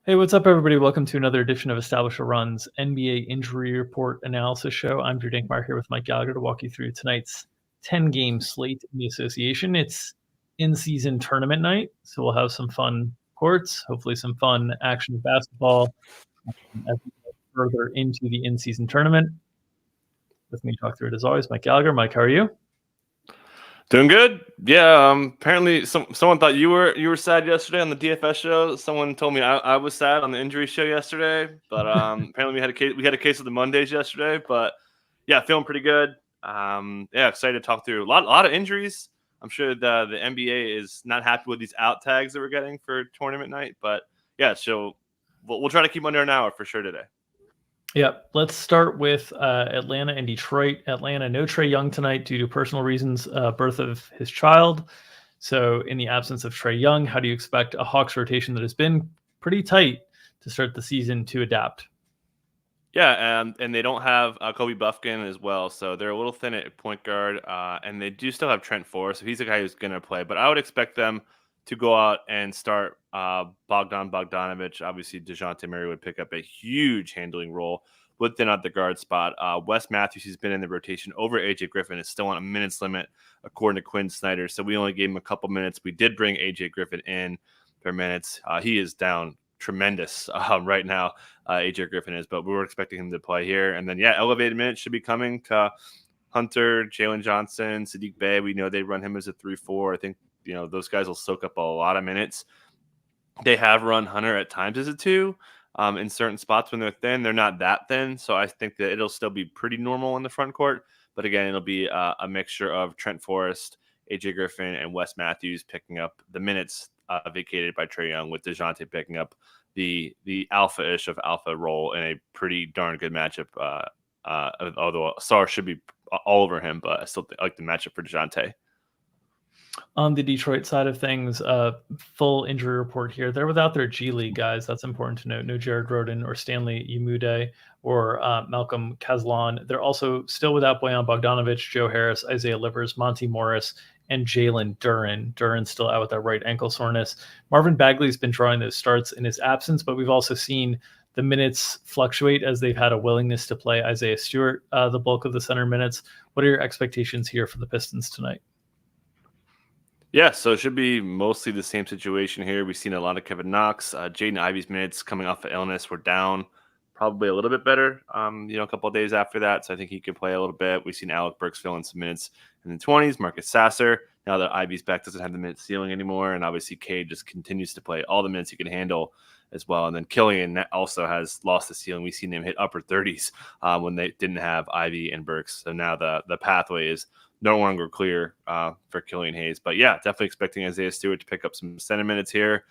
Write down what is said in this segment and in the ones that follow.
Hey, what's up, everybody? Welcome to another edition of Establisher Run's NBA Injury Report Analysis Show. I'm Drew Dinkmeyer here with Mike Gallagher to walk you through tonight's 10-game slate in the association. It's in-season tournament night, so we'll have some fun courts, hopefully some fun action of basketball as we go further into the in-season tournament. With me to talk through it, as always, Mike Gallagher. Mike, how are you? Doing good. Yeah. Apparently, someone thought you were sad yesterday on the DFS show. Someone told me I was sad on the injury show yesterday. But apparently, we had a case of the Mondays yesterday. But yeah, feeling pretty good. Yeah, excited to talk through a lot of injuries. I'm sure the NBA is not happy with these out tags that we're getting for tournament night. But yeah, so we'll try to keep under an hour for sure today. Yeah, let's start with Atlanta and Detroit. Atlanta, no Trae Young tonight due to personal reasons, birth of his child. So in the absence of Trae Young, how do you expect a Hawks rotation that has been pretty tight to start the season to adapt? Yeah, and they don't have Kobe Buffkin as well, so they're a little thin at point guard, and they do still have Trent Forrest, so he's a guy who's going to play. But I would expect them to go out and start Bogdanovich. Obviously, DeJounte Murray would pick up a huge handling role within at the guard spot. Wes Matthews, who's been in the rotation over AJ Griffin, is still on a minutes limit, according to Quinn Snyder. So we only gave him a couple minutes. We did bring AJ Griffin in for minutes. He is down tremendous right now. AJ Griffin is, but we were expecting him to play here. And then, yeah, elevated minutes should be coming to Hunter, Jalen Johnson, Sadiq Bey. We know they run him as a 3-4. I think, those guys will soak up a lot of minutes. They have run Hunter at times as a 2 in certain spots when they're thin. They're not that thin, so I think that it'll still be pretty normal in the front court. But again, it'll be a mixture of Trent Forrest, AJ Griffin, and Wes Matthews picking up the minutes vacated by Trae Young, with DeJounte picking up the alpha-ish of alpha role in a pretty darn good matchup. Although Sar should be all over him, but I still like the matchup for DeJounte. On the Detroit side of things, full injury report here. They're without their G League guys. That's important to note. No Jared Roden or Stanley Umude or Malcolm Kazlan. They're also still without Bojan Bogdanovic, Joe Harris, Isaiah Livers, Monty Morris, and Jalen Duren. Duren's still out with that right ankle soreness. Marvin Bagley's been drawing those starts in his absence, but we've also seen the minutes fluctuate as they've had a willingness to play Isaiah Stewart the bulk of the center minutes. What are your expectations here for the Pistons tonight? Yeah, so it should be mostly the same situation here. We've seen a lot of Kevin Knox. Jaden Ivey's minutes coming off of illness were down probably a little bit better, a couple of days after that. So I think he could play a little bit. We've seen Alec Burks fill in some minutes in the 20s. Marcus Sasser, now that Ivey's back, doesn't have the minute ceiling anymore. And obviously Cade just continues to play all the minutes he can handle as well. And then Killian also has lost the ceiling. We've seen him hit upper 30s when they didn't have Ivey and Burks. So now the pathway is no longer clear for Killian Hayes. But yeah, definitely expecting Isaiah Stewart to pick up some center minutes here,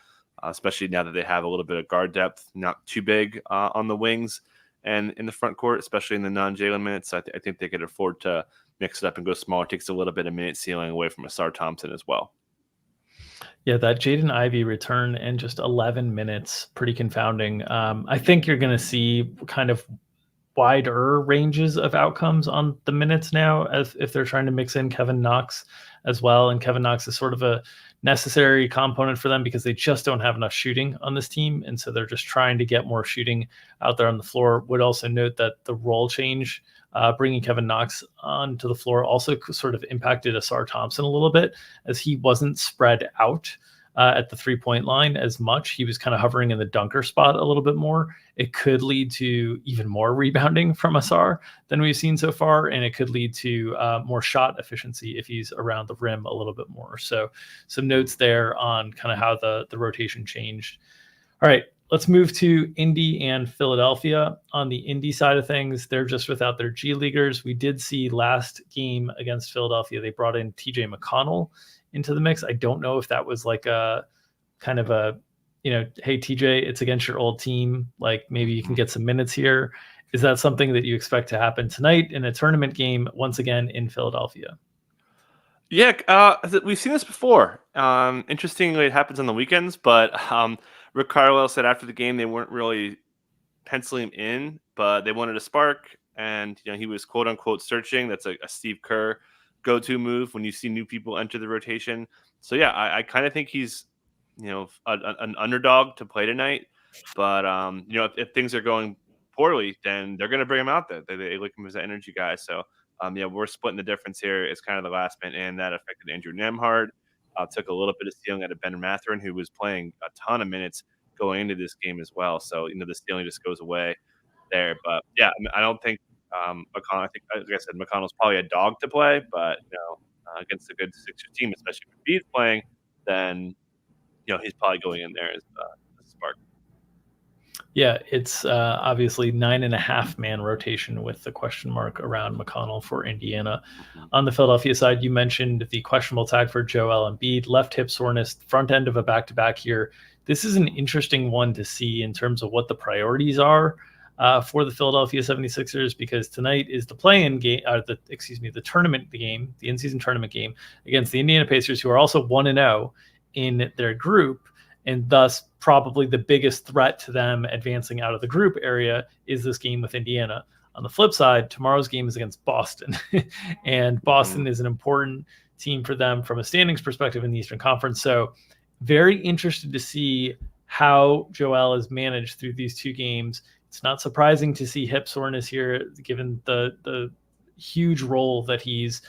especially now that they have a little bit of guard depth, not too big on the wings and in the front court, especially in the non-Jalen minutes. I think they could afford to mix it up and go smaller. It takes a little bit of minute ceiling away from Asar Thompson as well. Yeah, that Jaden Ivey return in just 11 minutes, pretty confounding. I think you're going to see kind of wider ranges of outcomes on the minutes now, as if they're trying to mix in Kevin Knox as well. And Kevin Knox is sort of a necessary component for them because they just don't have enough shooting on this team. And so they're just trying to get more shooting out there on the floor. Would also note that the role change, bringing Kevin Knox onto the floor, also sort of impacted Asar Thompson a little bit, as he wasn't spread out at the 3-point line as much. He was kind of hovering in the dunker spot a little bit more. It could lead to even more rebounding from Asar than we've seen so far, and it could lead to more shot efficiency if he's around the rim a little bit more. So some notes there on kind of how the rotation changed. All right, let's move to Indy and Philadelphia. On the Indy side of things, they're just without their G Leaguers. We did see last game against Philadelphia, they brought in TJ McConnell into the mix. I don't know if that was like a kind of a, hey, TJ, it's against your old team. Like maybe you can get some minutes here. Is that something that you expect to happen tonight in a tournament game once again in Philadelphia? Yeah, we've seen this before. Interestingly, it happens on the weekends, but Rick Carlisle said after the game they weren't really penciling him in, but they wanted a spark, and he was quote unquote searching. That's a Steve Kerr go-to move when you see new people enter the rotation. So yeah, I kind of think he's an underdog to play tonight. But if things are going poorly, then they're going to bring him out there. They look him as an energy guy. So we're splitting the difference here. It's kind of the last minute, and that affected Andrew Nemhard. Took a little bit of stealing out of Ben Mathurin, who was playing a ton of minutes going into this game as well. So the stealing just goes away there. But yeah, I don't think McConnell. I think, like I said, McConnell's probably a dog to play, but against a good Sixers team, especially if Embiid's playing, then he's probably going in there as a spark. Yeah, it's obviously 9.5-man rotation with the question mark around McConnell for Indiana. Mm-hmm. On the Philadelphia side, you mentioned the questionable tag for Joel Embiid, left hip soreness, front end of a back-to-back here. This is an interesting one to see in terms of what the priorities are for the Philadelphia 76ers, because tonight is the play-in game, the tournament game, the in-season tournament game against the Indiana Pacers, who are also 1-0 in their group. And thus, probably the biggest threat to them advancing out of the group area is this game with Indiana. On the flip side, tomorrow's game is against Boston. And Boston is an important team for them from a standings perspective in the Eastern Conference. So very interested to see how Joel is managed through these two games. It's not surprising to see hip soreness here, given the huge role that he's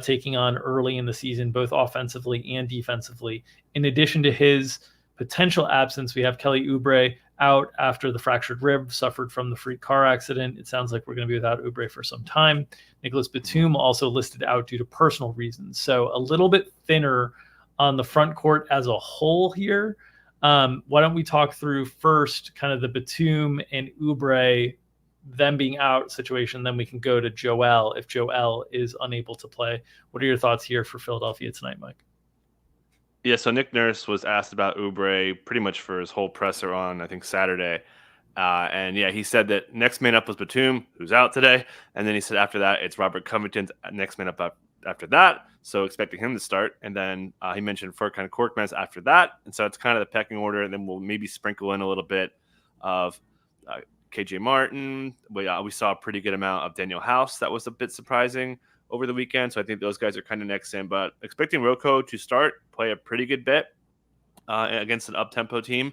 taking on early in the season, both offensively and defensively. In addition to his potential absence, we have Kelly Oubre out after the fractured rib suffered from the freak car accident. It sounds like we're going to be without Oubre for some time. Nicholas Batum also listed out due to personal reasons. So a little bit thinner on the front court as a whole here. Why don't we talk through first kind of the Batum and Oubre, them being out situation, then we can go to Joel if Joel is unable to play. What are your thoughts here for Philadelphia tonight, Mike? Yeah, so Nick Nurse was asked about Oubre pretty much for his whole presser on, I think, Saturday. And yeah, he said that next man up was Batum, who's out today. And then he said after that, it's Robert Covington's next man up after that. So expecting him to start. And then he mentioned Furkan Korkmaz after that. And so it's kind of the pecking order. And then we'll maybe sprinkle in a little bit of KJ Martin. We saw a pretty good amount of Daniel House. That was a bit surprising over the weekend. So I think those guys are kind of next in, but expecting Rocco to start, play a pretty good bit against an up-tempo team.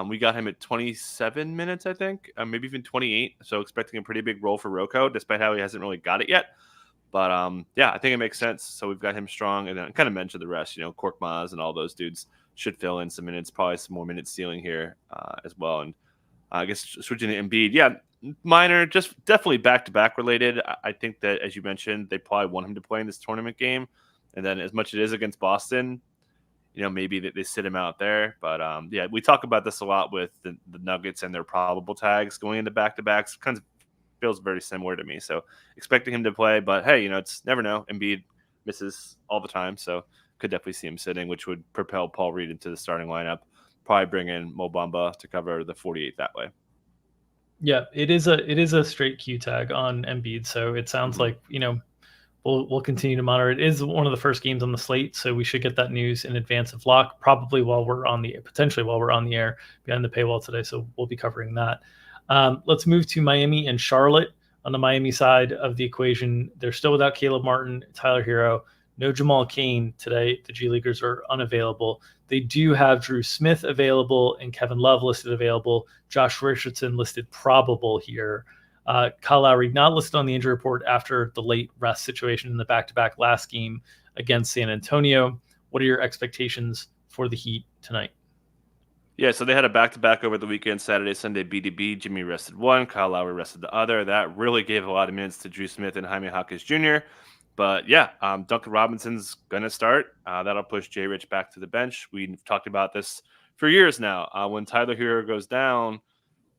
We got him at 27 minutes, I think, maybe even 28. So expecting a pretty big role for Rocco, despite how he hasn't really got it yet. But yeah, I think it makes sense. So we've got him strong. And then I kind of mentioned the rest, Korkmaz and all those dudes should fill in some minutes, probably some more minutes stealing here as well. And I guess switching to Embiid, yeah, minor, just definitely back-to-back related. I think that, as you mentioned, they probably want him to play in this tournament game. And then as much as it is against Boston, maybe they sit him out there. But yeah, we talk about this a lot with the Nuggets and their probable tags going into back-to-backs. Kind of feels very similar to me. So expecting him to play, but hey, it's never know. Embiid misses all the time, so could definitely see him sitting, which would propel Paul Reed into the starting lineup. Probably bring in Mo Bamba to cover the 48 that way. Yeah, it is a straight Q tag on Embiid, so it sounds like we'll continue to monitor. It is one of the first games on the slate, so we should get that news in advance of lock, probably potentially while we're on the air behind the paywall today. So we'll be covering that. Let's move to Miami and Charlotte. On the Miami side of the equation, they're still without Caleb Martin, Tyler Hero, no Jamal Cain today. The G Leaguers are unavailable. They do have Drew Smith available and Kevin Love listed available. Josh Richardson listed probable here. Kyle Lowry not listed on the injury report after the late rest situation in the back-to-back last game against San Antonio. What are your expectations for the Heat tonight? Yeah, so they had a back-to-back over the weekend, Saturday, Sunday, B2B. Jimmy rested one, Kyle Lowry rested the other. That really gave a lot of minutes to Drew Smith and Jaime Jaquez Jr., But yeah, Duncan Robinson's going to start. That'll push Jay Rich back to the bench. We've talked about this for years now. When Tyler Hero goes down,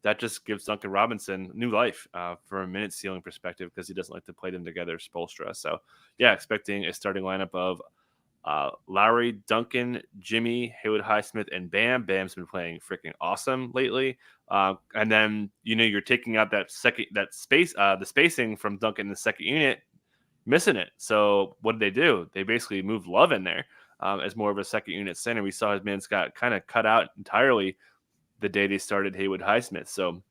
that just gives Duncan Robinson new life from a minute stealing perspective because he doesn't like to play them together, Spoelstra. So yeah, expecting a starting lineup of Lowry, Duncan, Jimmy, Haywood Highsmith, and Bam. Bam's been playing freaking awesome lately. And then, you're taking out the spacing from Duncan in the second unit, missing it. So what did they do? They basically moved Love in there as more of a second unit center. We saw his minutes got kind of cut out entirely the day they started Haywood Highsmith. So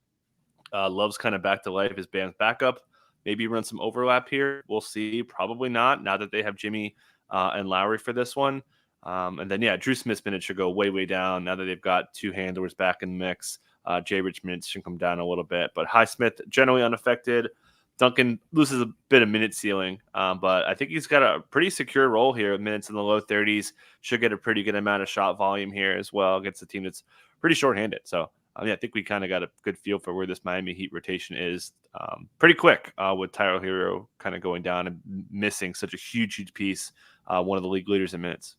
Love's kind of back to life as Bam's backup. Maybe run some overlap here. We'll see. Probably not, now that they have Jimmy and Lowry for this one. And then, Drew Smith's minutes should go way, way down now that they've got two handlers back in the mix. Jay Rich minutes should come down a little bit. But Highsmith generally unaffected. Duncan loses a bit of minute ceiling, but I think he's got a pretty secure role here with minutes in the low 30s. Should get a pretty good amount of shot volume here as well against a team that's pretty shorthanded. So, I think we kind of got a good feel for where this Miami Heat rotation is pretty quick with Tyler Hero kind of going down and missing such a huge piece, one of the league leaders in minutes.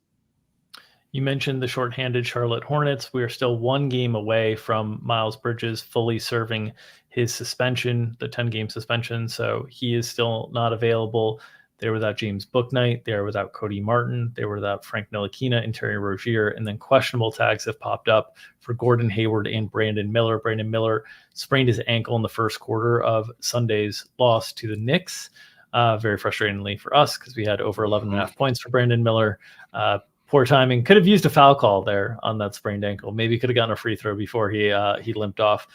You mentioned the shorthanded Charlotte Hornets. We are still one game away from Miles Bridges fully serving his suspension, the 10-game suspension. So he is still not available. They're without James Bouknight. They're without Cody Martin. They were without Frank Ntilikina and Terry Rozier. And then questionable tags have popped up for Gordon Hayward and Brandon Miller. Brandon Miller sprained his ankle in the first quarter of Sunday's loss to the Knicks. Very frustratingly for us because we had over 11.5 points for Brandon Miller. Poor timing. Could have used a foul call there on that sprained ankle. Maybe could have gotten a free throw before he limped off.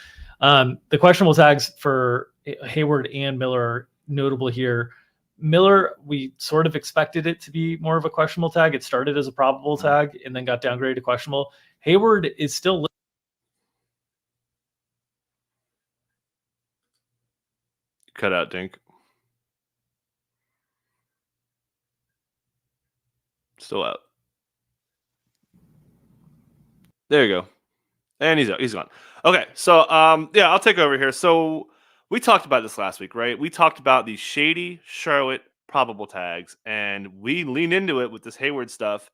The questionable tags for Hayward and Miller are notable here. Miller, we sort of expected it to be more of a questionable tag. It started as a probable tag and then got downgraded to questionable. Hayward is still cut out, Dink. Still out. There you go. And he's gone. Okay, so I'll take over here. So we talked about this last week, right? We talked about the shady Charlotte probable tags, and we leaned into it with this Hayward stuff,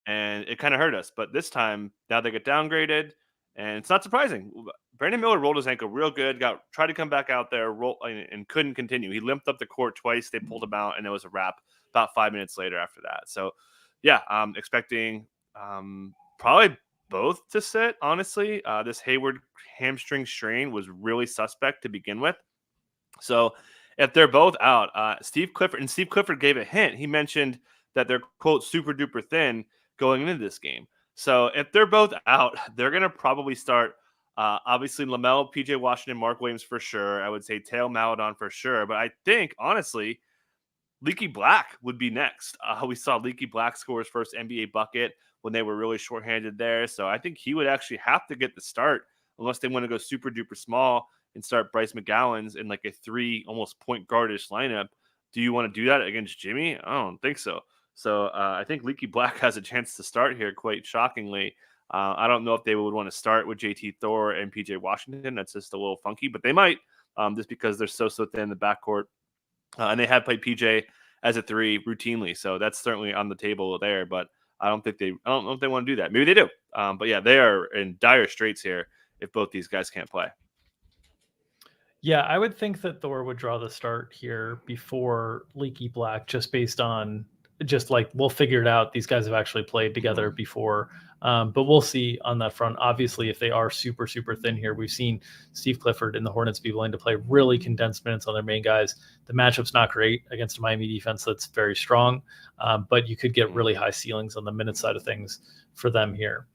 and it kind of hurt us. But this time, now they get downgraded, and it's not surprising. Brandon Miller rolled his ankle real good, tried to come back out there, and couldn't continue. He limped up the court twice. They pulled him out, and it was a wrap about 5 minutes later after that. So, yeah, I'm expecting probably both to sit, honestly. This Hayward hamstring strain was really suspect to begin with. So if they're both out, Steve Clifford gave a hint. He mentioned that they're, quote, super duper thin going into this game. So if they're both out, they're going to probably start, obviously, LaMelo, PJ Washington, Mark Williams for sure. I would say Teo Maledon for sure. But I think, honestly, Leaky Black would be next. We saw Leaky Black score his first NBA bucket when they were really shorthanded there. So I think he would actually have to get the start unless they want to go super duper small and start Bryce McGowan's in like a 3 almost point guardish lineup. Do you want to do that against Jimmy? I don't think so. So I think Leaky Black has a chance to start here, quite shockingly. I don't know if they would want to start with JT Thor and PJ Washington. That's just a little funky, but they might just because they're so thin in the backcourt. And they have played PJ as a 3 routinely. So that's certainly on the table there, but I don't know if they want to do that. Maybe they do. But yeah, they are in dire straits here if both these guys can't play. Yeah, I would think that Thor would draw the start here before Leaky Black, just based on we'll figure it out. These guys have actually played together before, but we'll see on that front. Obviously, if they are super thin here, we've seen Steve Clifford and the Hornets be willing to play really condensed minutes on their main guys. The matchup's not great against a Miami defense that's very strong, but you could get really high ceilings on the minute side of things for them here.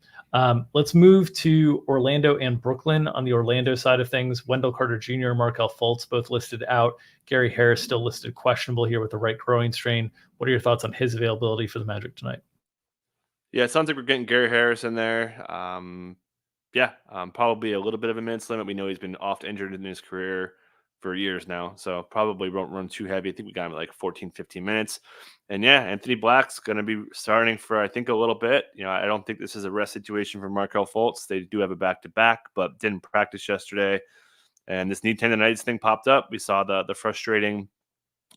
Let's move to Orlando and Brooklyn. On the Orlando side of things, Wendell Carter Jr., Markelle Fultz, both listed out. Gary Harris still listed questionable here with the right groin strain. What are your thoughts on his availability for the Magic tonight? Yeah, it sounds like we're getting Gary Harris in there. Probably a little bit of a minutes limit. We know he's been oft injured in his career for years now, so probably won't run too heavy. I think we got him at like 14, 15 minutes. And yeah, Anthony Black's going to be starting for, I think, a little bit. I don't think this is a rest situation for Markelle Fultz. They do have a back-to-back, but didn't practice yesterday. And this knee tendonitis thing popped up. We saw the frustrating,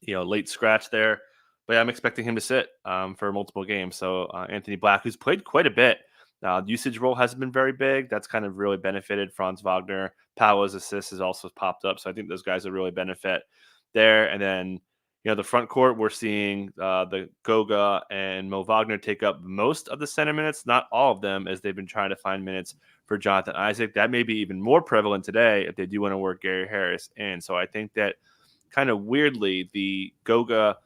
late scratch there. But yeah, I'm expecting him to sit for multiple games. So Anthony Black, who's played quite a bit. Usage role hasn't been very big. That's kind of really benefited Franz Wagner. Paolo's assist has also popped up. So I think those guys will really benefit there. And then, the front court, we're seeing the Goga and Mo Wagner take up most of the center minutes, not all of them, as they've been trying to find minutes for Jonathan Isaac. That may be even more prevalent today if they do want to work Gary Harris in. So I think that kind of weirdly, the Goga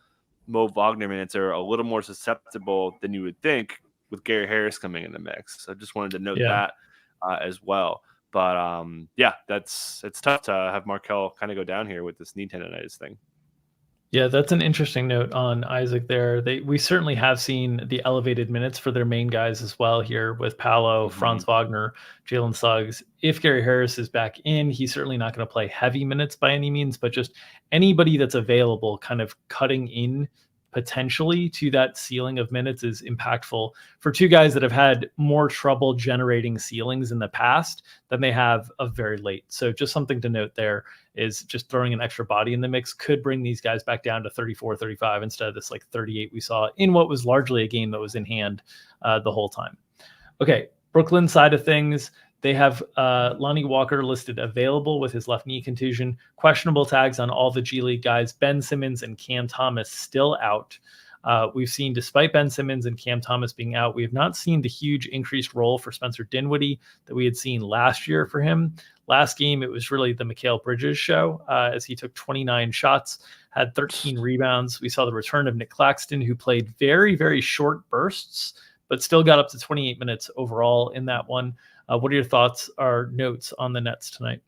Mo Wagner minutes are a little more susceptible than you would think with Gary Harris coming in the mix. So I just wanted to note that as well. But it's tough to have Markelle kind of go down here with this knee tendonitis thing. Yeah, that's an interesting note on Isaac there. We certainly have seen the elevated minutes for their main guys as well here with Paolo, Hmm. Franz Wagner, Jalen Suggs. If Gary Harris is back in, he's certainly not going to play heavy minutes by any means, but just anybody that's available kind of cutting in potentially to that ceiling of minutes is impactful for two guys that have had more trouble generating ceilings in the past than they have of very late. So just something to note there is just throwing an extra body in the mix could bring these guys back down to 34, 35 instead of this like 38 we saw in what was largely a game that was in hand the whole time. Okay, Brooklyn side of things, they have Lonnie Walker listed available with his left knee contusion, questionable tags on all the G League guys. Ben Simmons and Cam Thomas still out. We've seen, despite Ben Simmons and Cam Thomas being out, we have not seen the huge increased role for Spencer Dinwiddie that we had seen last year for him. Last game, it was really the Mikal Bridges show as he took 29 shots, had 13 rebounds. We saw the return of Nick Claxton, who played very, very short bursts, but still got up to 28 minutes overall in that one. What are your thoughts or notes on the Nets tonight?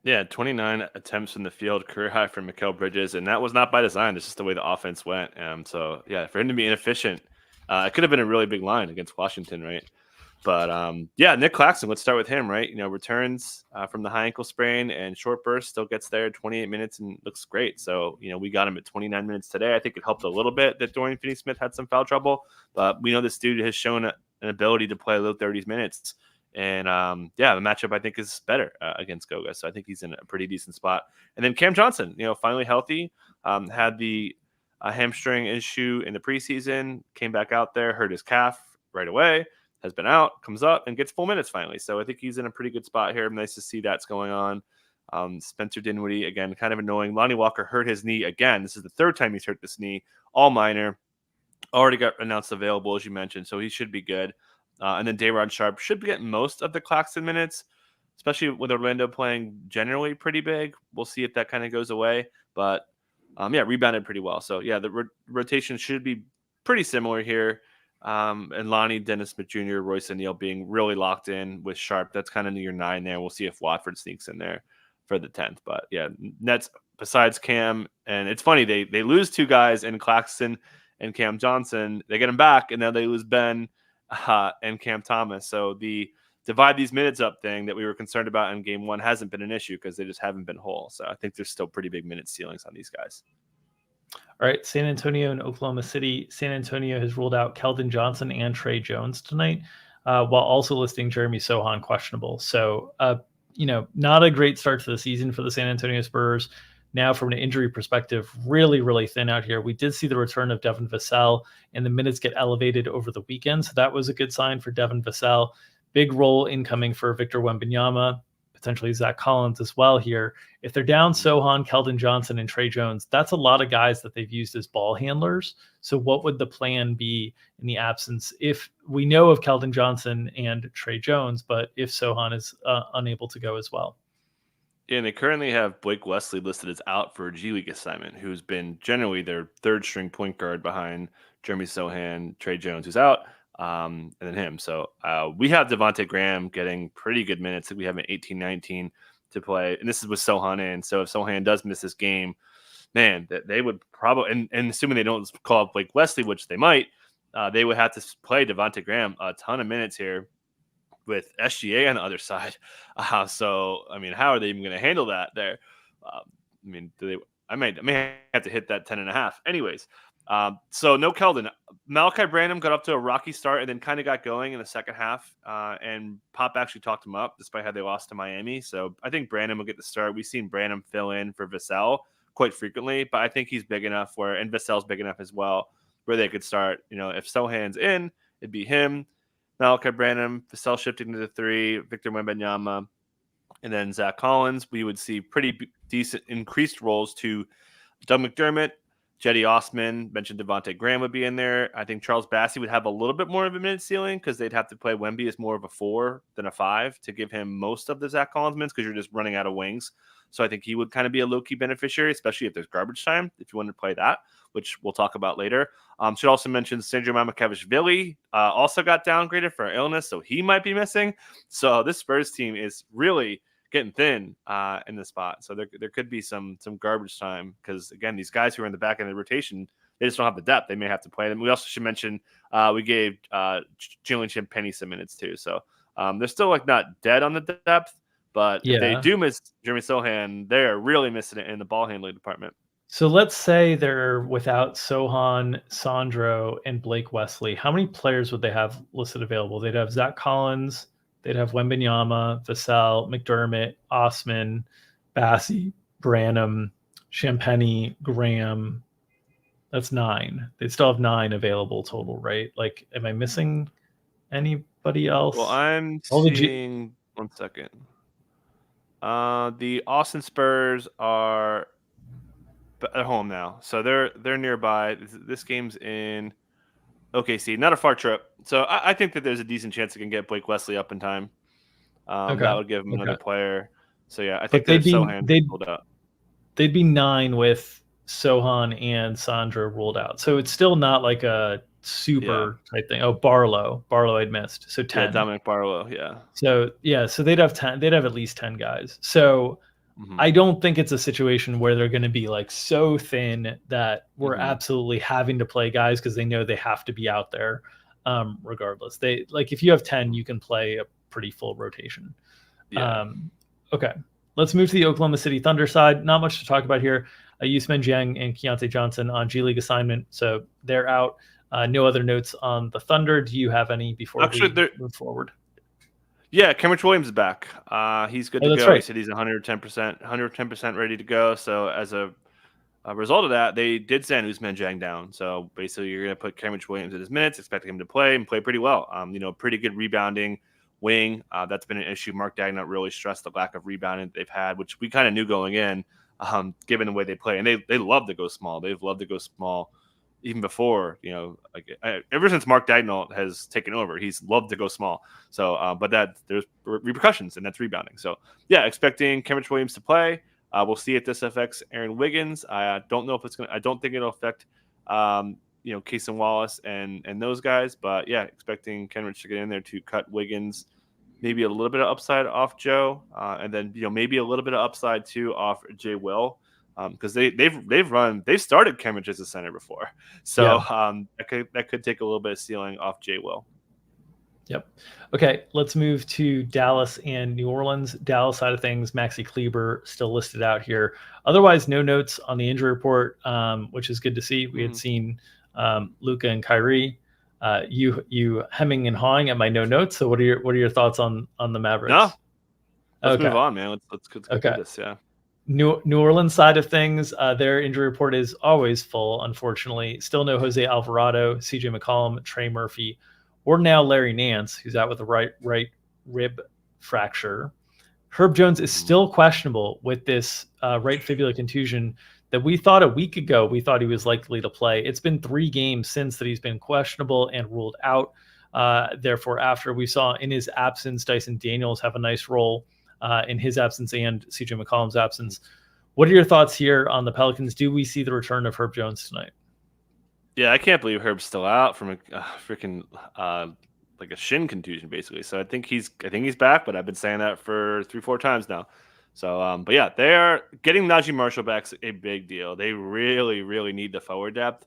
Yeah, 29 attempts from the field, career high for Mikal Bridges, and that was not by design. It's just the way the offense went. So yeah, for him to be inefficient, it could have been a really big line against Washington, right? But yeah, Nick Claxton. Let's start with him, right? Returns from the high ankle sprain and short burst, still gets there 28 minutes and looks great. So we got him at 29 minutes today. I think it helped a little bit that Dorian Finney-Smith had some foul trouble, but we know this dude has shown an ability to play low 30s minutes. And yeah, the matchup I think is better against Goga. So I think he's in a pretty decent spot. And then Cam Johnson, finally healthy, had the hamstring issue in the preseason, came back out there, hurt his calf right away, has been out, comes up and gets full minutes finally. So I think he's in a pretty good spot here. Nice to see that's going on. Spencer Dinwiddie, again, kind of annoying. Lonnie Walker hurt his knee again. This is the third time he's hurt this knee, all minor. Already got announced available, as you mentioned, so he should be good. And then Dayrod Sharp should get most of the Claxton minutes, especially with Orlando playing generally pretty big. We'll see if that kind of goes away. But, yeah, rebounded pretty well. So, yeah, the rotation should be pretty similar here. And Lonnie, Dennis Smith Jr., Royce O'Neal being really locked in with Sharp. That's kind of near 9 there. We'll see if Watford sneaks in there for the 10th. But, yeah, Nets besides Cam. And it's funny, they lose two guys in Claxton and Cam Johnson. They get him back, and now they lose Ben and Cam Thomas. So the divide these minutes up thing that we were concerned about in game one hasn't been an issue because they just haven't been whole. So I think there's still pretty big minute ceilings on these guys. All right, San Antonio and Oklahoma City. San Antonio has ruled out Keldon Johnson and Trey Jones tonight, while also listing Jeremy Sohan questionable. So, not a great start to the season for the San Antonio Spurs. Now, from an injury perspective, really, really thin out here. We did see the return of Devin Vassell, and the minutes get elevated over the weekend. So that was a good sign for Devin Vassell. Big role incoming for Victor Wembanyama, potentially Zach Collins as well here. If they're down Sohan, Keldon Johnson, and Trey Jones, that's a lot of guys that they've used as ball handlers. So what would the plan be in the absence if we know of Keldon Johnson and Trey Jones, but if Sohan is unable to go as well? Yeah, and they currently have Blake Wesley listed as out for a G League assignment, who's been generally their third string point guard behind Jeremy Sohan, Trey Jones, who's out, and then him. So we have Devontae Graham getting pretty good minutes. We have an 18-19 to play, and this is with Sohan in. So if Sohan does miss this game, man, that they would probably, and assuming they don't call up Blake Wesley, which they might, they would have to play Devontae Graham a ton of minutes here with SGA on the other side. So, I mean, how are they even going to handle that there? I mean, I may have to hit that 10.5. Anyways, so no Keldon. Malachi Branham got up to a rocky start and then kind of got going in the second half. And Pop actually talked him up despite how they lost to Miami. So I think Branham will get the start. We've seen Branham fill in for Vassell quite frequently, but I think he's big enough and Vassell's big enough as well, where they could start. If Sohan's in, it'd be him, Malachi Branham, Vassell shifting to the 3, Victor Wembanyama, and then Zach Collins. We would see pretty decent increased roles to Doug McDermott, Jetty Osman, mentioned Devontae Graham would be in there. I think Charles Bassey would have a little bit more of a minute ceiling because they'd have to play Wemby as more of a 4 than a 5 to give him most of the Zach Collins minutes because you're just running out of wings. So I think he would kind of be a low-key beneficiary, especially if there's garbage time, if you want to play that, which we'll talk about later. Should also mention Sandro Mamakevich-Vili also got downgraded for illness, so he might be missing. So this Spurs team is really getting thin in the spot. So there could be some garbage time because, again, these guys who are in the back end of the rotation, they just don't have the depth. They may have to play them. We also should mention we gave Jalen Champagnie some minutes too. So they're still like not dead on the depth, but if they do miss Jeremy Sohan, they're really missing it in the ball handling department. So let's say they're without Sohan, Sandro, and Blake Wesley. How many players would they have listed available? They'd have Zach Collins, they'd have Wembanyama, Vassell, McDermott, Osman, Bassie, Branham, Champagnie, Graham. That's 9. They'd still have 9 available total, right? Like, am I missing anybody else? Well, I'm seeing 1 second. The Austin Spurs are at home now, so they're nearby. This game's in OKC, not a far trip. So I think that there's a decent chance they can get Blake Wesley up in time. That would give them another player. So yeah, I think they'd ruled out. They'd be 9 with Sohan and Sandro ruled out. So it's still not like a super type thing. Oh, Barlow I'd missed. So 10. Yeah, Dominic Barlow, yeah. So they'd have 10. They'd have at least 10 guys. So I don't think it's a situation where they're going to be like so thin that we're absolutely having to play guys because they know they have to be out there regardless. They like if you have 10, you can play a pretty full rotation. Yeah. Okay. Let's move to the Oklahoma City Thunder side. Not much to talk about here. Ousmane Dieng and Keontae Johnson on G League assignment, so they're out. No other notes on the Thunder. Do you have any before we move forward? Yeah, Kenrich Williams is back. He's good to go. Right. He said he's 110% ready to go. So as a result of that, they did send Ousmane Dieng down. So basically, you're going to put Kenrich Williams in his minutes, expecting him to play and play pretty well. Pretty good rebounding wing. That's been an issue. Mark Dagnall really stressed the lack of rebounding they've had, which we kind of knew going in, given the way they play. And they love to go small. They've loved to go small. Even before, ever since Mark Dagnall has taken over, he's loved to go small. So, but there's repercussions, and that's rebounding. So, yeah, expecting Kenrich Williams to play. We'll see if this affects Aaron Wiggins. I don't know if it's going to – I don't think it'll affect, Cason Wallace and those guys. But, yeah, expecting Kenrich to get in there to cut Wiggins, maybe a little bit of upside off Joe, and then, maybe a little bit of upside, too, off Jay Will. Because they've started Kenrich as a center before, so that could take a little bit of ceiling off Jay Will. Yep. Okay, let's move to Dallas and New Orleans. Dallas side of things, Maxi Kleber still listed out here. Otherwise, no notes on the injury report, which is good to see. We had seen Luka and Kyrie. You hemming and hawing at my no notes. So what are your thoughts on the Mavericks? No, let's move on, man. Let's do this. Yeah. New Orleans side of things, their injury report is always full, unfortunately. Still no Jose Alvarado, CJ McCollum, Trey Murphy, or now Larry Nance, who's out with a right rib fracture. Herb Jones is still questionable with this right fibula contusion that we thought a week ago we thought he was likely to play. It's been 3 games since that he's been questionable and ruled out. Therefore, after we saw in his absence, Dyson Daniels have a nice role. In his absence and CJ McCollum's absence. What are your thoughts here on the Pelicans? Do we see the return of Herb Jones tonight? Yeah, I can't believe Herb's still out from a freaking like a shin contusion, basically. So I think he's back, but I've been saying that for 3-4 times now. So, but yeah, they are getting Najee Marshall back a big deal. They really, really need the forward depth.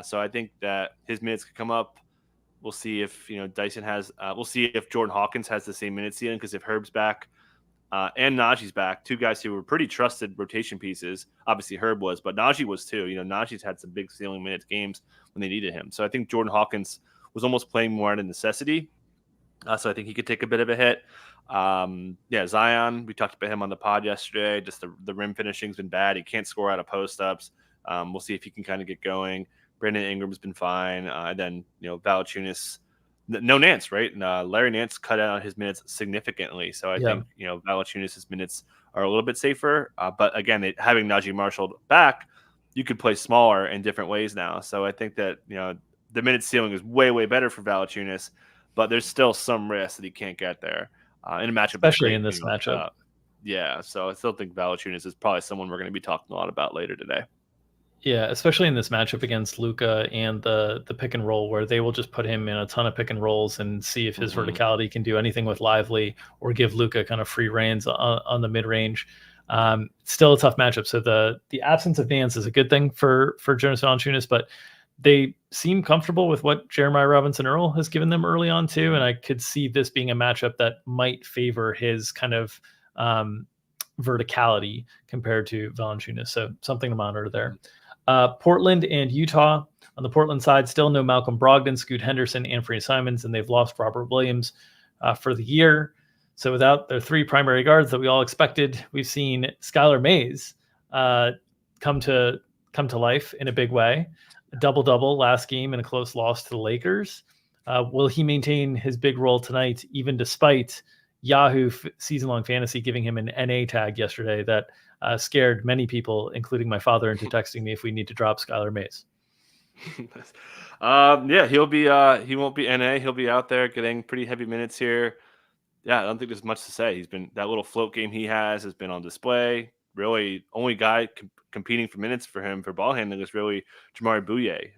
So I think that his minutes could come up. We'll see if Dyson has. We'll see if Jordan Hawkins has the same minute ceiling because if Herb's back. And Najee's back, 2 guys who were pretty trusted rotation pieces. Obviously, Herb was, but Najee was too. Najee's had some big ceiling minutes games when they needed him. So I think Jordan Hawkins was almost playing more out of necessity. So I think he could take a bit of a hit. Zion, we talked about him on the pod yesterday. Just the rim finishing's been bad. He can't score out of post-ups. We'll see if he can kind of get going. Brandon Ingram's been fine. And then, Valanciunas. No Nance, right? Larry Nance cut out his minutes significantly. So I think, Valanciunas' minutes are a little bit safer. But again, having Najee Marshall back, you could play smaller in different ways now. So I think that, the minute ceiling is way, way better for Valanciunas, but there's still some risk that he can't get there in a matchup. Especially in this matchup. So I still think Valanciunas is probably someone we're going to be talking a lot about later today. Yeah, especially in this matchup against Luka and the pick and roll, where they will just put him in a ton of pick and rolls and see if his verticality can do anything with Lively, or give Luka kind of free reins on the mid range. Still a tough matchup. So the absence of Vance is a good thing for Jonas Valanciunas, but they seem comfortable with what Jeremiah Robinson Earl has given them early on too, and I could see this being a matchup that might favor his kind of verticality compared to Valanciunas. So something to monitor there. Portland and Utah. On the Portland side, still no Malcolm Brogdon, Scoot Henderson, Anthony Simons, and they've lost Robert Williams for the year. So without their three primary guards that we all expected, we've seen Skylar Mays come to life in a big way. A double-double last game and a close loss to the Lakers. Will he maintain his big role tonight, even despite Yahoo season-long fantasy giving him an NA tag yesterday that scared many people, including my father, into texting me if we need to drop Skylar Mays? Yeah, he won't be NA. He'll be out there getting pretty heavy minutes here. Yeah, I don't think there's much to say. He's been, that little float game he has been on display. Really, only guy competing for minutes for him for ball handling is really Jamari Bouye.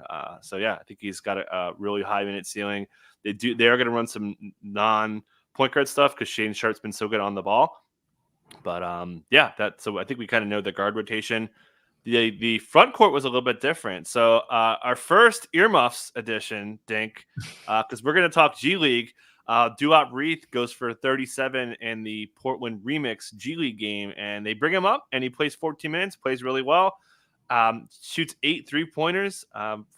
So yeah, I think he's got a really high minute ceiling. They are going to run some non-point guard stuff because Shane Sharp's been so good on the ball. But yeah, so I think we kind of know the guard rotation. The front court was a little bit different. So our first earmuffs edition, Dink, because we're going to talk G League. Duop Reith goes for 37 in the Portland Remix G League game, and they bring him up, and he plays 14 minutes, plays really well, shoots 8 3-pointers.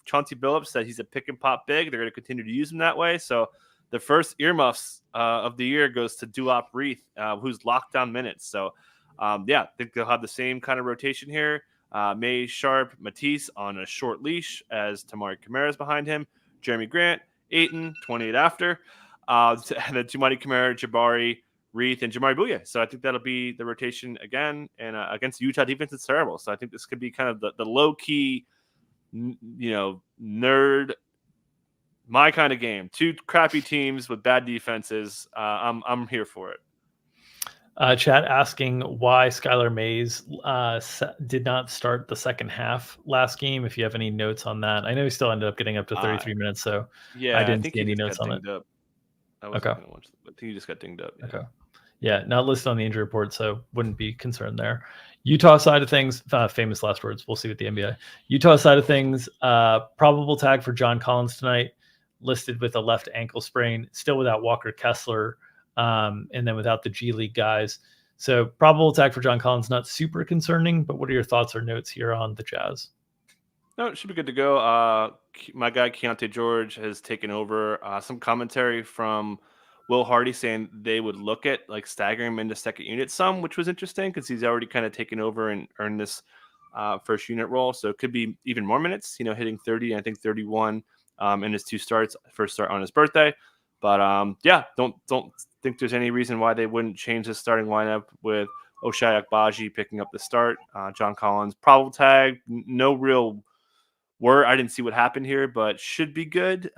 Chauncey Billups said he's a pick and pop big. They're going to continue to use him that way. So the first earmuffs of the year goes to Duop Reith, who's locked down minutes. So yeah, I think they'll have the same kind of rotation here. May, Sharp, Matisse on a short leash as Tamari Kamara's behind him. Jeremy Grant, Ayton, 28 after. And then Tumani Kamara, Jabari, Reith, and Jamari Bouye. So I think that'll be the rotation again. And against Utah defense, it's terrible. So I think this could be kind of the low-key, nerd, my kind of game. Two crappy teams with bad defenses. I'm here for it. Chat asking why Skylar Mays did not start the second half last game. If you have any notes on that, I know he still ended up getting up to 33 minutes, so yeah, I didn't see any notes on it. Okay. I think he just got dinged up. Yeah. Okay. Yeah, not listed on the injury report, so wouldn't be concerned there. Utah side of things, famous last words. We'll see with the NBA. Utah side of things, probable tag for John Collins tonight, listed with a left ankle sprain, still without Walker Kessler. And then without the G League guys. So probable tag for John Collins, not super concerning, but what are your thoughts or notes here on the Jazz? No, it should be good to go. My guy Keontae George has taken over. Some commentary from Will Hardy saying they would look at like staggering him into second unit some, which was interesting because he's already kind of taken over and earned this first unit role. So it could be even more minutes, hitting 30, I think 31 in his two starts, first start on his birthday. But yeah, don't think there's any reason why they wouldn't change the starting lineup with Ochai Agbaji picking up the start. John Collins, probable tag, no real word. I didn't see what happened here, but should be good.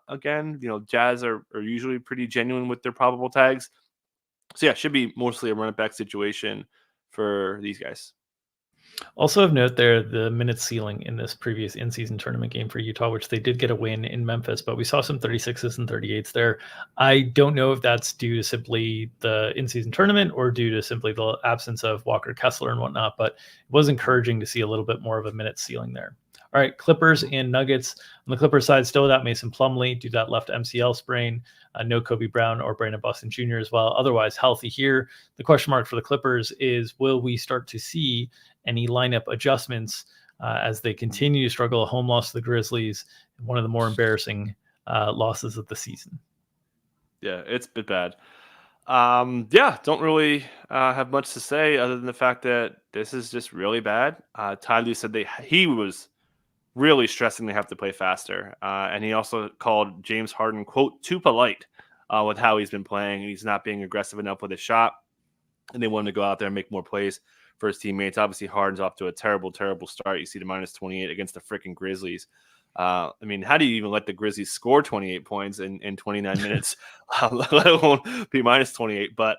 Again, Jazz are usually pretty genuine with their probable tags. So yeah, should be mostly a run-it-back situation for these guys. Also of note there, the minute ceiling in this previous in-season tournament game for Utah, which they did get a win in Memphis, but we saw some 36s and 38s there. I don't know if that's due to simply the in-season tournament or due to simply the absence of Walker Kessler and whatnot, but it was encouraging to see a little bit more of a minute ceiling there. All right, Clippers and Nuggets. On the Clippers side, still without Mason Plumlee due to that left MCL sprain. No Kobe Brown or Brandon Boston Jr. as well. Otherwise healthy here. The question mark for the Clippers is, will we start to see any lineup adjustments as they continue to struggle? A home loss to the Grizzlies, one of the more embarrassing losses of the season. Yeah, it's a bit bad. Yeah, don't really have much to say other than the fact that this is just really bad. Ty Lue said he was really stressing they have to play faster. And he also called James Harden, quote, too polite with how he's been playing. He's not being aggressive enough with his shot. And they wanted to go out there and make more plays for his teammates. Obviously, Harden's off to a terrible, terrible start. You see the minus 28 against the freaking Grizzlies. I mean, how do you even let the Grizzlies score 28 points in 29 minutes, let alone be minus 28? But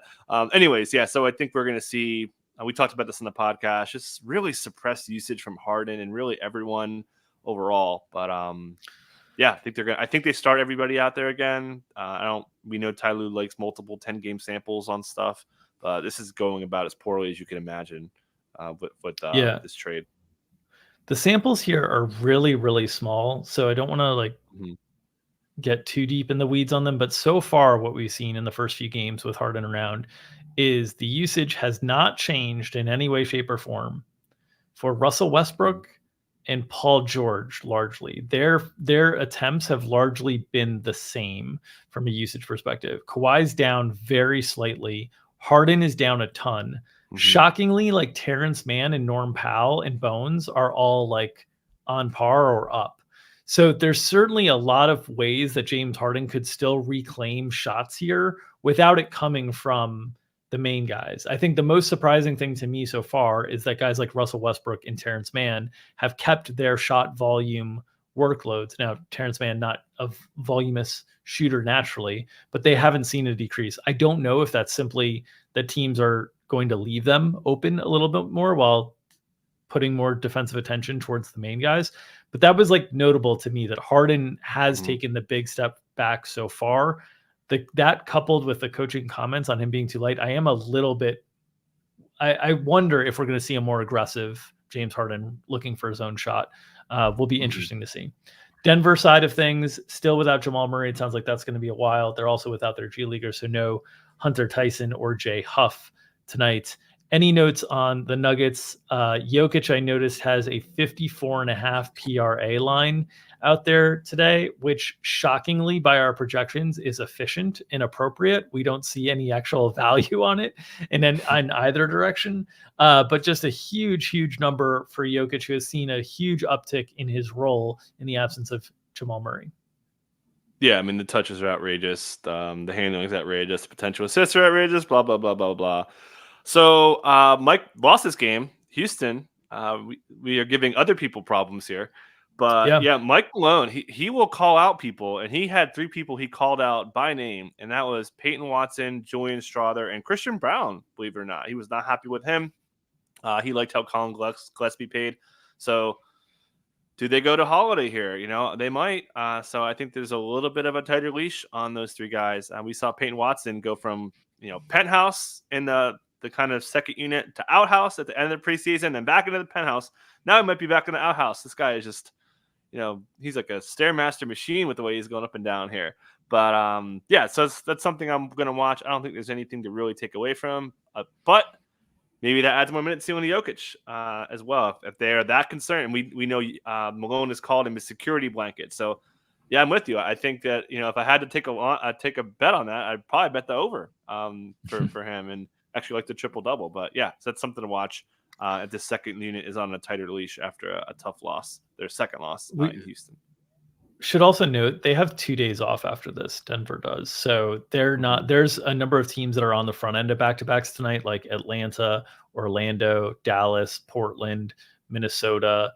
anyways, yeah, so I think we're going to see we talked about this in the podcast, just really suppressed usage from Harden and really everyone overall. But yeah, I think they start everybody out there again. We know Ty Lue likes multiple 10-game samples on stuff, but this is going about as poorly as you can imagine with Yeah. this trade. The samples here are really, really small, so I don't want to get too deep in the weeds on them. But so far, what we've seen in the first few games with Harden around is the usage has not changed in any way, shape, or form for Russell Westbrook and Paul George. Largely, their attempts have largely been the same from a usage perspective. Kawhi's down very slightly. Harden is down a ton. Shockingly, like Terrence Mann and Norm Powell and Bones are all like on par or up. So there's certainly a lot of ways that James Harden could still reclaim shots here without it coming from the main guys. I think the most surprising thing to me so far is that guys like Russell Westbrook and Terrence Mann have kept their shot volume workloads. Now, Terrence Mann, not a voluminous shooter naturally, but they haven't seen a decrease. I don't know if that's simply that teams are going to leave them open a little bit more while putting more defensive attention towards the main guys. But that was like notable to me that Harden has taken the big step back so far. That coupled with the coaching comments on him being too light, I am a little bit, I wonder if we're going to see a more aggressive James Harden looking for his own shot. Will be interesting to see. Denver side of things, still without Jamal Murray. It sounds like that's going to be a while. They're also without their G Leaguer, so no Hunter Tyson or Jay Huff tonight. Any notes on the Nuggets? Jokic, I noticed, has a 54.5 PRA line out there today, which shockingly by our projections is efficient and appropriate. We don't see any actual value on it in either direction, but just a huge, huge number for Jokic, who has seen a huge uptick in his role in the absence of Jamal Murray. Yeah, I mean, the touches are outrageous. The handling is outrageous. The potential assists are outrageous, blah, blah, blah, blah, blah. So Mike lost this game. Houston, we are giving other people problems here. But yeah, Mike Malone, he will call out people. And he had 3 people he called out by name. And that was Peyton Watson, Julian Strawther, and Christian Brown, believe it or not. He was not happy with him. He liked how Colin Gillespie paid. So do they go to Holiday here? You know, they might. So I think there's a little bit of a tighter leash on those 3 guys. We saw Peyton Watson go from, penthouse in the kind of second unit to outhouse at the end of the preseason and back into the penthouse. Now he might be back in the outhouse. This guy is just, he's like a Stairmaster machine with the way he's going up and down here. But yeah, so that's something I'm going to watch. I don't think there's anything to really take away from him. But maybe that adds more minutes to Jokic as well. If they're that concerned, and we know Malone has called him a security blanket. So yeah, I'm with you. I think that, if I had to take a bet on that, I'd probably bet the over for him and actually like the triple double. But yeah, so that's something to watch. If the second unit is on a tighter leash after a tough loss, their second loss in Houston. Should also note they have 2 days off after this. Denver does. So they're not, there's a number of teams that are on the front end of back-to-backs tonight, like Atlanta, Orlando, Dallas, Portland, Minnesota,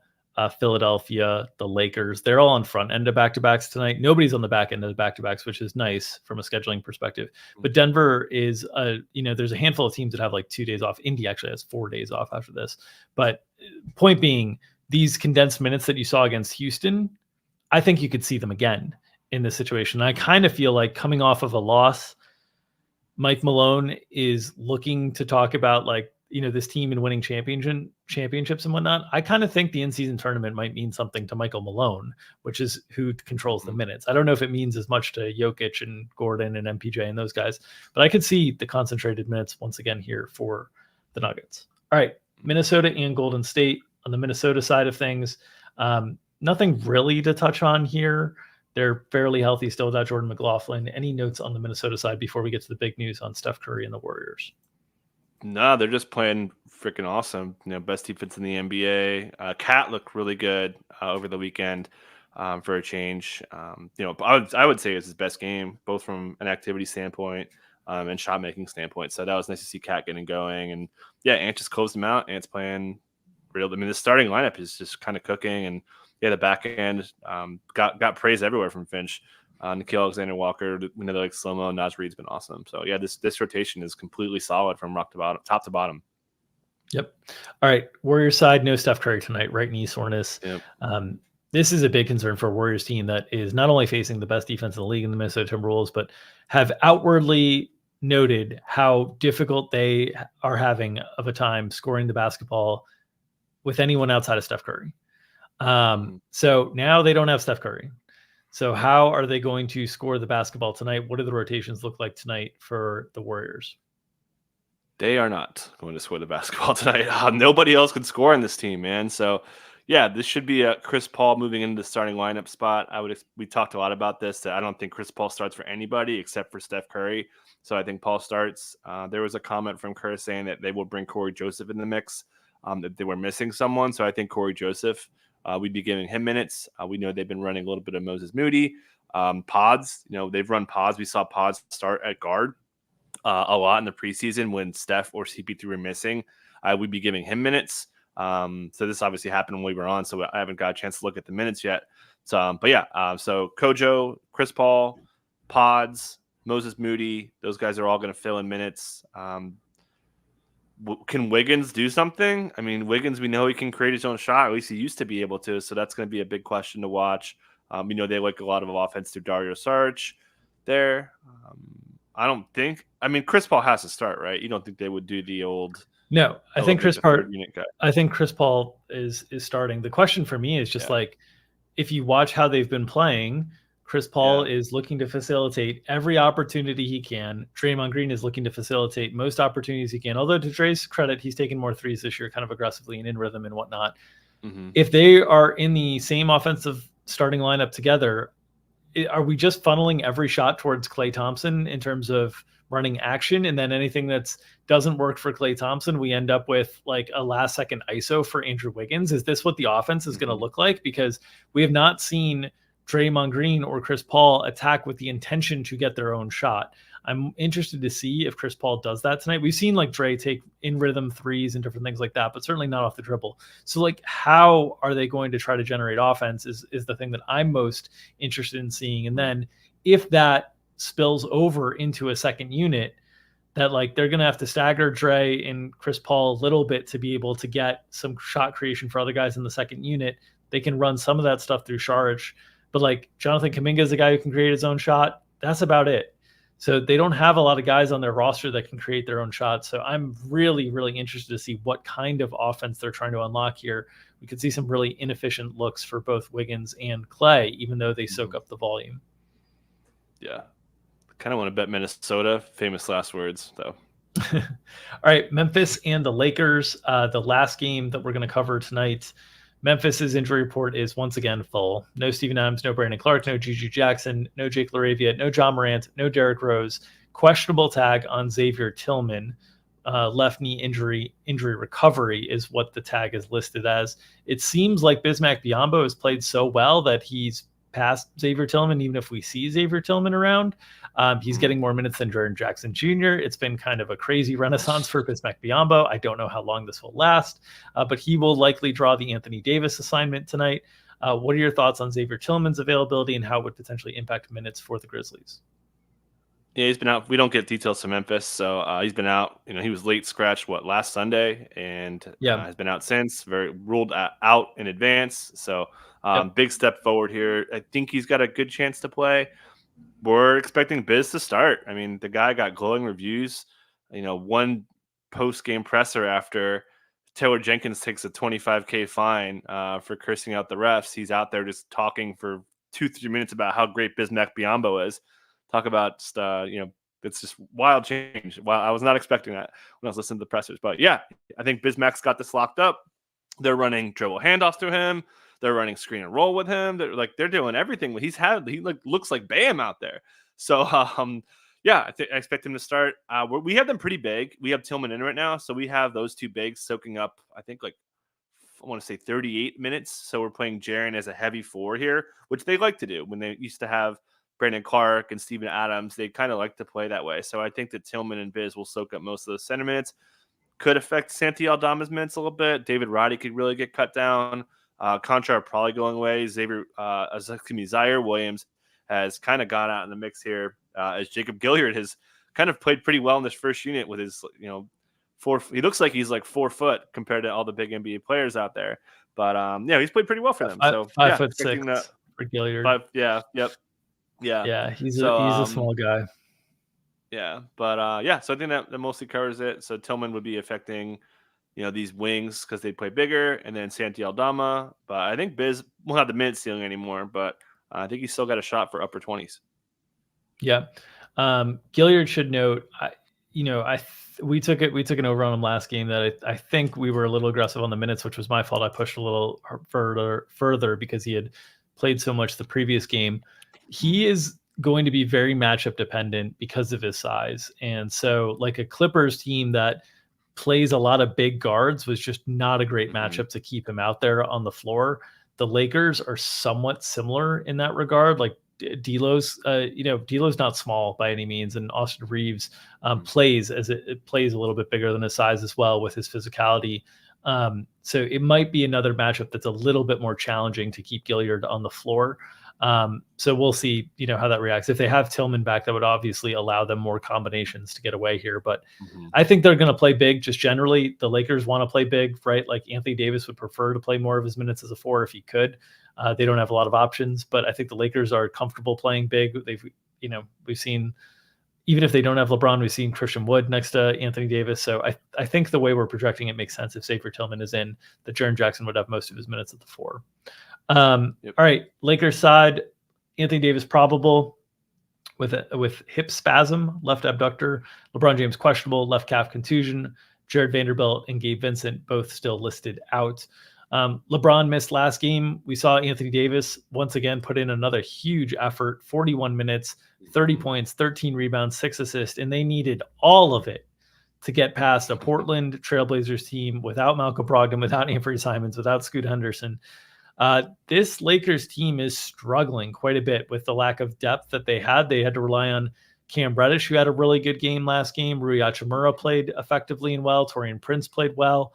Philadelphia, the Lakers. They're all on front end of back-to-backs tonight. Nobody's on the back end of the back-to-backs, which is nice from a scheduling perspective. But Denver is, there's a handful of teams that have like 2 days off. Indy actually has 4 days off after this. But point being, these condensed minutes that you saw against Houston, I think you could see them again in this situation. I kind of feel like coming off of a loss, Mike Malone is looking to talk about this team and winning championships and whatnot. I kind of think the in-season tournament might mean something to Michael Malone, which is who controls the minutes. I don't know if it means as much to Jokic and Gordon and MPJ and those guys, but I could see the concentrated minutes once again here for the Nuggets. All right, Minnesota and Golden State. On the Minnesota side of things, nothing really to touch on here. They're fairly healthy still without Jordan McLaughlin. Any notes on the Minnesota side before we get to the big news on Steph Curry and the Warriors? No, they're just playing freaking awesome. Best defense in the NBA. Cat looked really good over the weekend for a change. I would say it's his best game, both from an activity standpoint and shot making standpoint. So that was nice to see Cat getting going. And yeah, Ant just closed him out. Ant's playing real. I mean, the starting lineup is just kind of cooking, and yeah, the back end got praise everywhere from Finch. Nickeil Alexander-Walker, we know like slow-mo, Naz Reid's been awesome. So yeah, this rotation is completely solid from top to bottom. Yep. All right. Warriors side, no Steph Curry tonight, right knee soreness. Yep. This is a big concern for a Warriors team that is not only facing the best defense in the league in the Minnesota Timberwolves, but have outwardly noted how difficult they are having of a time scoring the basketball with anyone outside of Steph Curry. So now they don't have Steph Curry. So how are they going to score the basketball tonight? What do the rotations look like tonight for the Warriors? They are not going to score the basketball tonight. Nobody else can score in this team, man. So, yeah, this should be a Chris Paul moving into the starting lineup spot. We talked a lot about this. That I don't think Chris Paul starts for anybody except for Steph Curry. So I think Paul starts. There was a comment from Curtis saying that they will bring Corey Joseph in the mix. That they were missing someone. So I think Corey Joseph, we'd be giving him minutes. We know they've been running a little bit of Moses Moody. Pods, they've run pods. We saw pods start at guard a lot in the preseason when Steph or CP3 were missing. I would be giving him minutes. So this obviously happened when we were on, so I haven't got a chance to look at the minutes yet. So, but yeah, so Kojo, Chris Paul, Pods, Moses Moody, those guys are all going to fill in minutes. Can Wiggins do something? I mean, Wiggins, we know he can create his own shot. At least he used to be able to. So that's going to be a big question to watch. We know they like a lot of offense through Dario Saric there. I don't think. I mean, Chris Paul has to start, right? You don't think they would do the old? No, I think Chris Paul is starting. The question for me is just like, if you watch how they've been playing, Chris Paul is looking to facilitate every opportunity he can. Draymond Green is looking to facilitate most opportunities he can. Although to Dre's credit, he's taken more threes this year, kind of aggressively and in rhythm and whatnot. If they are in the same offensive starting lineup together, are we just funneling every shot towards Klay Thompson in terms of running action, and then anything that doesn't work for Klay Thompson, we end up with like a last second ISO for Andrew Wiggins? Is this what the offense is going to look like? Because we have not seen Draymond Green or Chris Paul attack with the intention to get their own shot. I'm interested to see if Chris Paul does that tonight. We've seen like Dre take in rhythm threes and different things like that, but certainly not off the dribble. So like, how are they going to try to generate offense is the thing that I'm most interested in seeing. And then if that spills over into a second unit, that like they're going to have to stagger Dre and Chris Paul a little bit to be able to get some shot creation for other guys in the second unit. They can run some of that stuff through Saric, but like Jonathan Kuminga is a guy who can create his own shot. That's about it. So they don't have a lot of guys on their roster that can create their own shots. So I'm really, really interested to see what kind of offense they're trying to unlock here. We could see some really inefficient looks for both Wiggins and Klay, even though they soak up the volume. Yeah. Kind of want to bet Minnesota. Famous last words, though. All right, Memphis and the Lakers. The last game that we're going to cover tonight. Memphis's injury report is once again full. No Steven Adams, no Brandon Clark, no Juju Jackson, no Jake LaRavia, no John Morant, no Derrick Rose. Questionable tag on Xavier Tillman. Left knee injury recovery is what the tag is listed as. It seems like Bismack Biyombo has played so well that he's past Xavier Tillman, even if we see Xavier Tillman around. He's getting more minutes than Jordan Jackson Jr. It's been kind of a crazy renaissance for Bismack Biyombo. I don't know how long this will last, but he will likely draw the Anthony Davis assignment tonight. What are your thoughts on Xavier Tillman's availability and how it would potentially impact minutes for the Grizzlies? Yeah, he's been out. We don't get details from Memphis, so he's been out. He was late scratched last Sunday, and has been out since. Very ruled out in advance. So big step forward here. I think he's got a good chance to play. We're expecting Biz to start. I mean, the guy got glowing reviews. One post-game presser after Taylor Jenkins takes a $25K fine for cursing out the refs. He's out there just talking for 2-3 minutes about how great Bismack Biyombo is. Talk about just, it's just wild change. Wow, I was not expecting that when I was listening to the pressers. But yeah, I think Bismack's got this locked up. They're running dribble handoffs through him. They're running screen and roll with him. They're doing everything. He looks like Bam out there. So I expect him to start. We have them pretty big. We have Tillman in right now, so we have those two bigs soaking up. I think I want to say 38 minutes. So we're playing Jaren as a heavy four here, which they like to do when they used to have Brandon Clark and Steven Adams. They kind of like to play that way. So I think that Tillman and Biz will soak up most of those center minutes. Could affect Santi Aldama's minutes a little bit. David Roddy could really get cut down. Contra probably going away. Zaire Williams has kind of gone out in the mix here as Jacob Gilliard has kind of played pretty well in this first unit with his He looks like he's like 4 foot compared to all the big NBA players out there. But he's played pretty well for them. So 5'6" for Gilliard. Yeah. He's So a small guy. yeah, but so I think that mostly covers it. So Tillman would be affecting, these wings because they play bigger, and then Santi Aldama. But I think Biz won't have the minute ceiling anymore, but I think he's still got a shot for upper 20s. Yeah. Gilliard should note, we took an over on him last game that I think we were a little aggressive on the minutes, which was my fault. I pushed a little further because he had played so much the previous game. He is going to be very matchup dependent because of his size. And so like a Clippers team that plays a lot of big guards was just not a great matchup to keep him out there on the floor. The Lakers are somewhat similar in that regard. Like D'Lo's not small by any means, and Austin Reeves plays it plays a little bit bigger than his size as well with his physicality. So it might be another matchup that's a little bit more challenging to keep Gilliard on the floor. So we'll see, how that reacts. If they have Tillman back, that would obviously allow them more combinations to get away here. But I think they're going to play big. Just generally, the Lakers want to play big, right? Like Anthony Davis would prefer to play more of his minutes as a 4 if he could. They don't have a lot of options, but I think the Lakers are comfortable playing big. We've seen, even if they don't have LeBron, we've seen Christian Wood next to Anthony Davis. So I think the way we're projecting it makes sense. If Safer Tillman is in, that Jaren Jackson would have most of his minutes at the 4. All right, Lakers side, Anthony Davis probable with hip spasm, left abductor. LeBron James questionable, left calf contusion. Jared Vanderbilt and Gabe Vincent both still listed out. LeBron missed last game. We saw Anthony Davis once again put in another huge effort, 41 minutes, 30 points, 13 rebounds, 6 assists, and they needed all of it to get past a Portland Trailblazers team without Malcolm Brogdon, without Anthony Simons, without Scoot Henderson. This Lakers team is struggling quite a bit with the lack of depth that they had. They had to rely on Cam Reddish, who had a really good game last game. Rui Hachimura played effectively and well. Taurean Prince played well.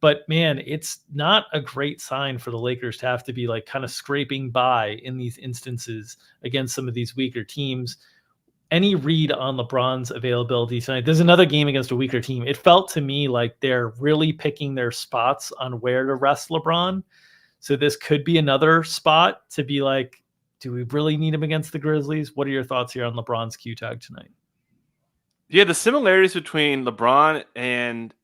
But man, it's not a great sign for the Lakers to have to be like kind of scraping by in these instances against some of these weaker teams. Any read on LeBron's availability tonight? There's another game against a weaker team. It felt to me like they're really picking their spots on where to rest LeBron. So this could be another spot to be like, do we really need him against the Grizzlies? What are your thoughts here on LeBron's Q tag tonight? Yeah, the similarities between LeBron and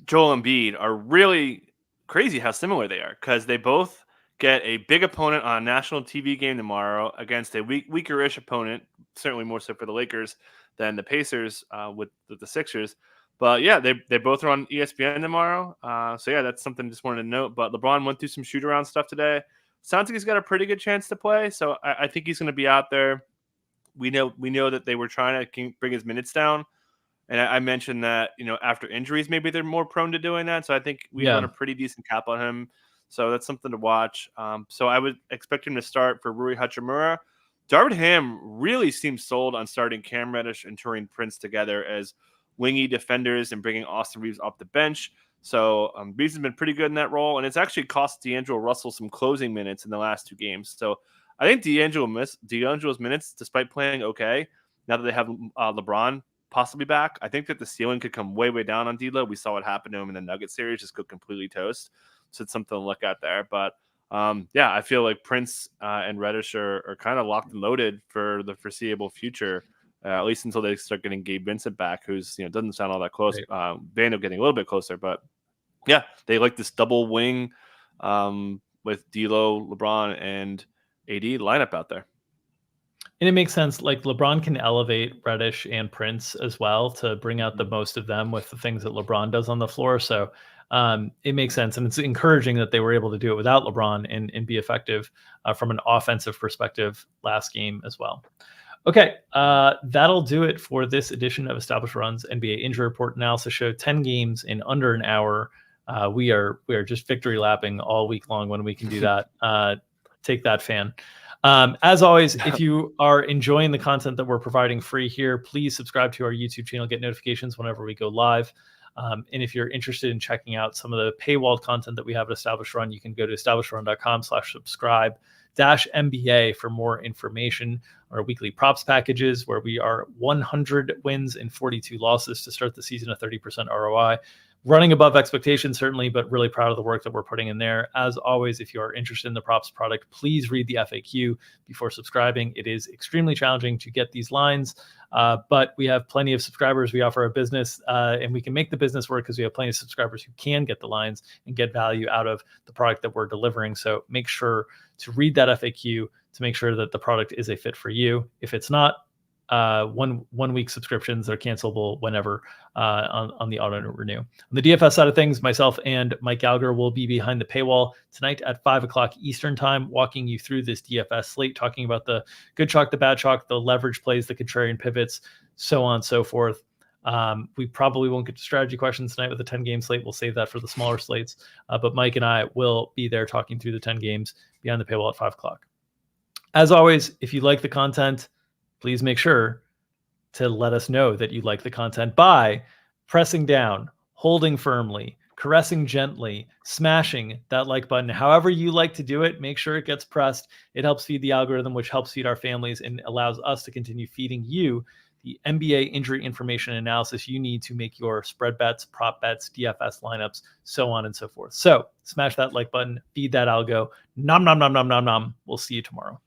Joel Embiid are really crazy how similar they are, because they both get a big opponent on a national TV game tomorrow against a weaker-ish opponent, certainly more so for the Lakers than the Pacers with the Sixers. But yeah, they both are on ESPN tomorrow. So yeah, that's something I just wanted to note. But LeBron went through some shoot-around stuff today. Sounds like he's got a pretty good chance to play. So I think he's going to be out there. We know that they were trying to bring his minutes down. And I mentioned that, after injuries, maybe they're more prone to doing that. So I think we run a pretty decent cap on him. So that's something to watch. So I would expect him to start for Rui Hachimura. Darvin Ham really seems sold on starting Cam Reddish and Taurean Prince together as wingy defenders and bringing Austin Reeves off the bench. So Reeves has been pretty good in that role. And it's actually cost D'Angelo Russell some closing minutes in the last 2 games. So I think D'Angelo's minutes, despite playing okay, now that they have LeBron possibly back, I think that the ceiling could come way, way down on D'Lo. We saw what happened to him in the Nuggets series, just go completely toast. So it's something to look at there. But I feel like Prince and Reddish are kind of locked and loaded for the foreseeable future, at least until they start getting Gabe Vincent back, who's doesn't sound all that close. Right. They end up getting a little bit closer, but yeah, they like this double wing with D'Lo, LeBron, and AD lineup out there. And it makes sense. Like LeBron can elevate Reddish and Prince as well to bring out the most of them with the things that LeBron does on the floor. So it makes sense. And it's encouraging that they were able to do it without LeBron and be effective from an offensive perspective last game as well. Okay, that'll do it for this edition of Established Run's NBA Injury Report Analysis Show. 10 games in under an hour. We are just victory lapping all week long when we can do that. Take that, fan. As always, if you are enjoying the content that we're providing free here, please subscribe to our YouTube channel, get notifications whenever we go live. And if you're interested in checking out some of the paywalled content that we have at Established Run, you can go to establishedrun.com/subscribe DFS.NBA for more information. Our weekly props packages, where we are 100 wins and 42 losses to start the season, a 30% ROI. Running above expectations, certainly, but really proud of the work that we're putting in there. As always, if you are interested in the props product, please read the FAQ before subscribing. It is extremely challenging to get these lines, but we have plenty of subscribers. We offer a business, and we can make the business work because we have plenty of subscribers who can get the lines and get value out of the product that we're delivering. So make sure to read that FAQ to make sure that the product is a fit for you. If it's not, 1 week subscriptions are cancelable whenever on the auto renew. On the DFS side of things, myself and Mike Gallagher will be behind the paywall tonight at 5:00 Eastern time, walking you through this DFS slate, talking about the good chalk, the bad chalk, the leverage plays, the contrarian pivots, so on and so forth. We probably won't get to strategy questions tonight with the 10-game slate. We'll save that for the smaller slates. But Mike and I will be there talking through the 10 games behind the paywall at 5:00. As always, if you like the content, please make sure to let us know that you like the content by pressing down, holding firmly, caressing gently, smashing that like button. However you like to do it, make sure it gets pressed. It helps feed the algorithm, which helps feed our families and allows us to continue feeding you the NBA injury information analysis you need to make your spread bets, prop bets, DFS lineups, so on and so forth. So smash that like button, feed that algo. Nom, nom, nom, nom, nom, nom. We'll see you tomorrow.